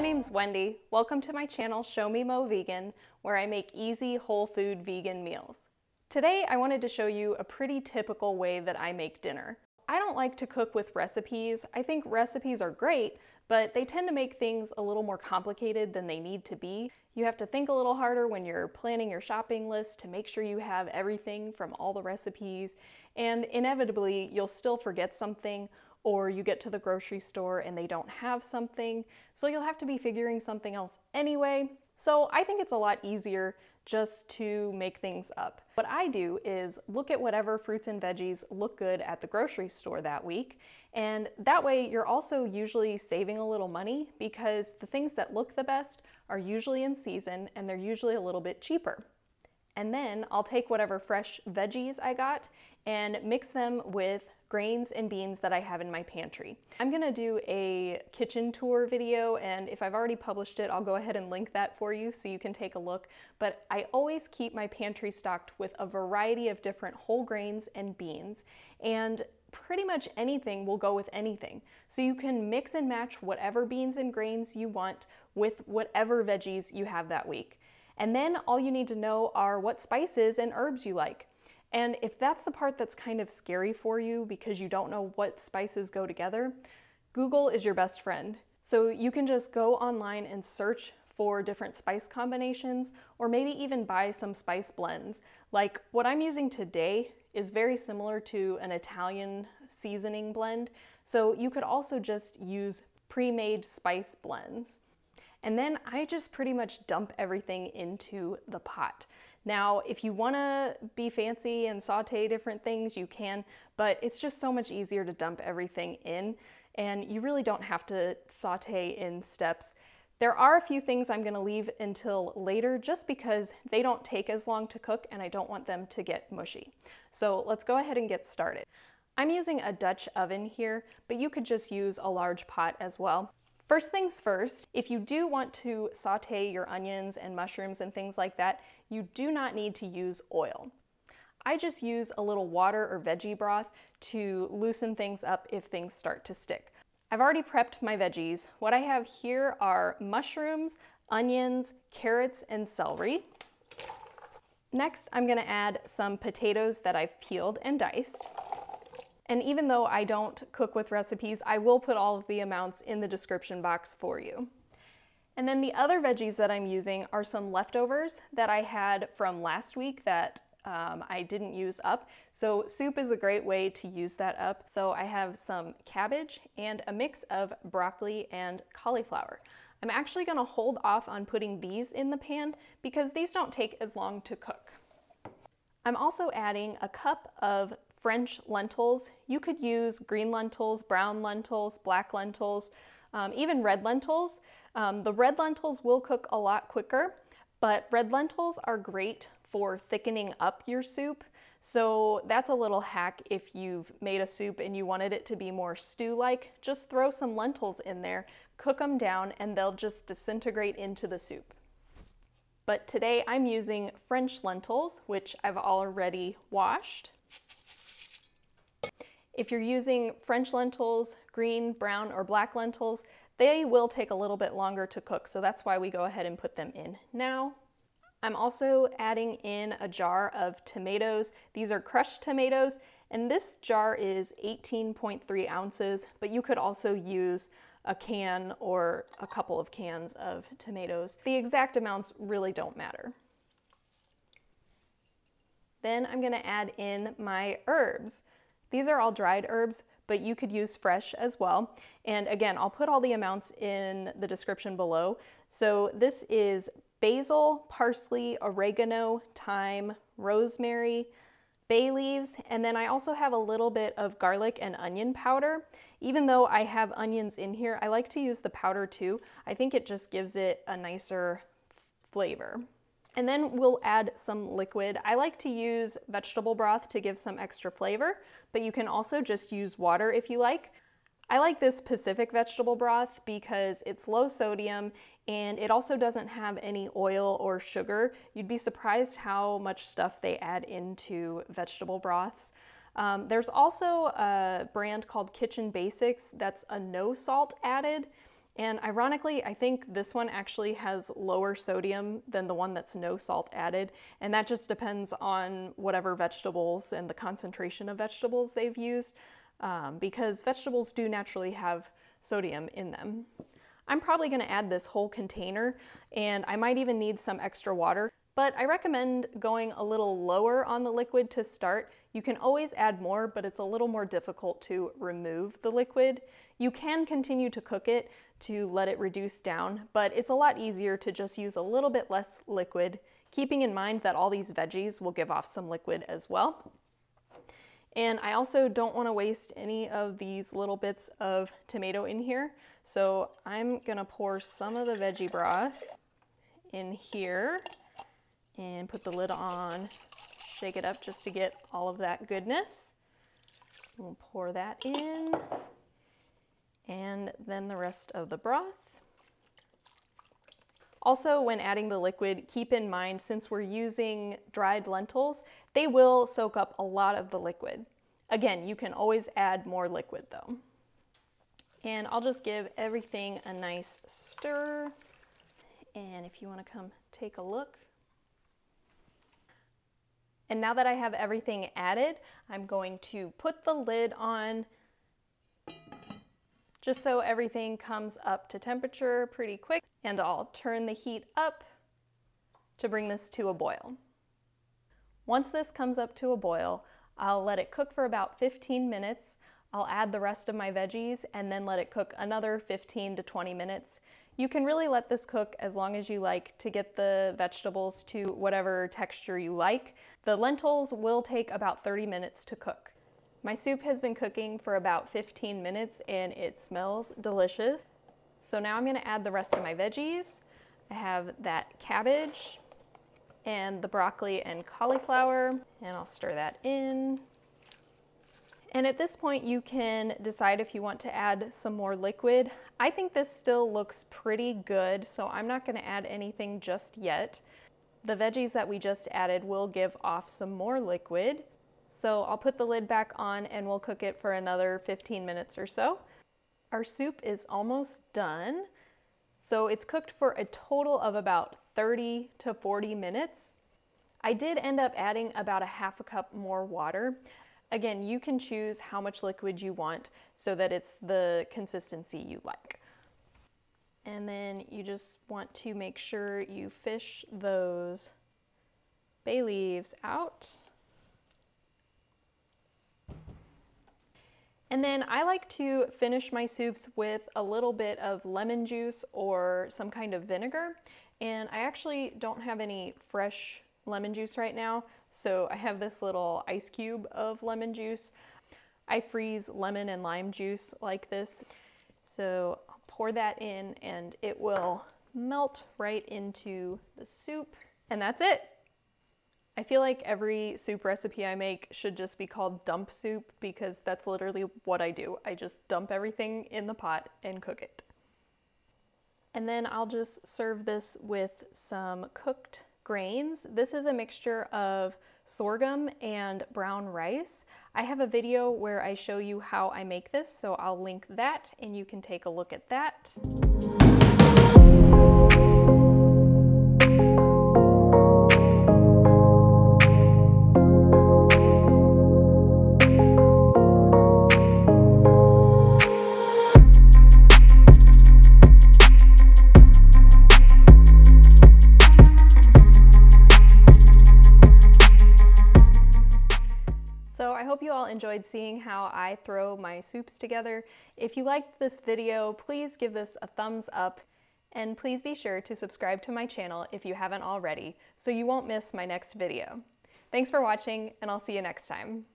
name's Wendy. Welcome to my channel, Show Me Mo Vegan, where I make easy, whole food vegan meals. Today, I wanted to show you a pretty typical way that I make dinner. I don't like to cook with recipes. I think recipes are great, but they tend to make things a little more complicated than they need to be. You have to think a little harder when you're planning your shopping list to make sure you have everything from all the recipes, and inevitably, you'll still forget something, or you get to the grocery store and they don't have something, so you'll have to be figuring something else anyway. So I think it's a lot easier just to make things up. What I do is look at whatever fruits and veggies look good at the grocery store that week, and that way you're also usually saving a little money because the things that look the best are usually in season and they're usually a little bit cheaper. And then I'll take whatever fresh veggies I got and mix them with grains and beans that I have in my pantry. I'm gonna do a kitchen tour video, and if I've already published it, I'll go ahead and link that for you so you can take a look. But I always keep my pantry stocked with a variety of different whole grains and beans, and pretty much anything will go with anything. So you can mix and match whatever beans and grains you want with whatever veggies you have that week. And then all you need to know are what spices and herbs you like. And if that's the part that's kind of scary for you because you don't know what spices go together, Google is your best friend. So you can just go online and search for different spice combinations, or maybe even buy some spice blends. Like what I'm using today is very similar to an Italian seasoning blend, so you could also just use pre-made spice blends. And then I just pretty much dump everything into the pot. Now, if you wanna be fancy and saute different things, you can, but it's just so much easier to dump everything in, and you really don't have to saute in steps. There are a few things I'm gonna leave until later just because they don't take as long to cook and I don't want them to get mushy. So let's go ahead and get started. I'm using a Dutch oven here, but you could just use a large pot as well. First things first, if you do want to saute your onions and mushrooms and things like that, you do not need to use oil. I just use a little water or veggie broth to loosen things up if things start to stick. I've already prepped my veggies. What I have here are mushrooms, onions, carrots, and celery. Next, I'm gonna add some potatoes that I've peeled and diced. And even though I don't cook with recipes, I will put all of the amounts in the description box for you. And then the other veggies that I'm using are some leftovers that I had from last week that I didn't use up. So soup is a great way to use that up. So I have some cabbage and a mix of broccoli and cauliflower. I'm actually gonna hold off on putting these in the pan because these don't take as long to cook. I'm also adding a cup of French lentils. You could use green lentils, brown lentils, black lentils, even red lentils. The red lentils will cook a lot quicker, but red lentils are great for thickening up your soup. So that's a little hack if you've made a soup and you wanted it to be more stew-like. Just throw some lentils in there, cook them down, and they'll just disintegrate into the soup. But today I'm using French lentils, which I've already washed. If you're using French lentils, green, brown, or black lentils, they will take a little bit longer to cook, so that's why we go ahead and put them in now. I'm also adding in a jar of tomatoes. These are crushed tomatoes, and this jar is 18.3 ounces, but you could also use a can or a couple of cans of tomatoes. The exact amounts really don't matter. Then I'm gonna add in my herbs. These are all dried herbs, but you could use fresh as well. And again, I'll put all the amounts in the description below. So this is basil, parsley, oregano, thyme, rosemary, bay leaves, and then I also have a little bit of garlic and onion powder. Even though I have onions in here, I like to use the powder too. I think it just gives it a nicer flavor. And then we'll add some liquid. I like to use vegetable broth to give some extra flavor, but you can also just use water if you like. I like this Pacific vegetable broth because it's low sodium and it also doesn't have any oil or sugar. You'd be surprised how much stuff they add into vegetable broths. There's also a brand called Kitchen Basics that's a no salt added, And ironically, I think this one actually has lower sodium than the one that's no salt added. And that just depends on whatever vegetables and the concentration of vegetables they've used, because vegetables do naturally have sodium in them. I'm probably gonna add this whole container, and I might even need some extra water, but I recommend going a little lower on the liquid to start. You can always add more, but it's a little more difficult to remove the liquid. You can continue to cook it to let it reduce down, but it's a lot easier to just use a little bit less liquid, keeping in mind that all these veggies will give off some liquid as well. And I also don't want to waste any of these little bits of tomato in here, so I'm gonna pour some of the veggie broth in here and put the lid on, shake it up just to get all of that goodness. We'll pour that in, and then the rest of the broth. Also, when adding the liquid, keep in mind, since we're using dried lentils, they will soak up a lot of the liquid. Again, you can always add more liquid though. And I'll just give everything a nice stir. And if you want to come take a look. And now that I have everything added, I'm going to put the lid on just so everything comes up to temperature pretty quick, and I'll turn the heat up to bring this to a boil. Once this comes up to a boil, I'll let it cook for about 15 minutes. I'll add the rest of my veggies and then let it cook another 15 to 20 minutes. You can really let this cook as long as you like to get the vegetables to whatever texture you like. The lentils will take about 30 minutes to cook. My soup has been cooking for about 15 minutes and it smells delicious. So now I'm gonna add the rest of my veggies. I have that cabbage and the broccoli and cauliflower, and I'll stir that in. And at this point, you can decide if you want to add some more liquid. I think this still looks pretty good, so I'm not gonna add anything just yet. The veggies that we just added will give off some more liquid. So I'll put the lid back on and we'll cook it for another 15 minutes or so. Our soup is almost done. So it's cooked for a total of about 30 to 40 minutes. I did end up adding about a half a cup more water. Again, you can choose how much liquid you want so that it's the consistency you like. And then you just want to make sure you fish those bay leaves out. And then I like to finish my soups with a little bit of lemon juice or some kind of vinegar. And I actually don't have any fresh lemon juice right now, so I have this little ice cube of lemon juice. I freeze lemon and lime juice like this. So I'll pour that in and it will melt right into the soup. And that's it. I feel like every soup recipe I make should just be called dump soup, because that's literally what I do. I just dump everything in the pot and cook it. And then I'll just serve this with some cooked grains. This is a mixture of sorghum and brown rice. I have a video where I show you how I make this, so I'll link that and you can take a look at that. I hope you all enjoyed seeing how I throw my soups together. If you liked this video, please give this a thumbs up, and please be sure to subscribe to my channel if you haven't already, so you won't miss my next video. Thanks for watching, and I'll see you next time.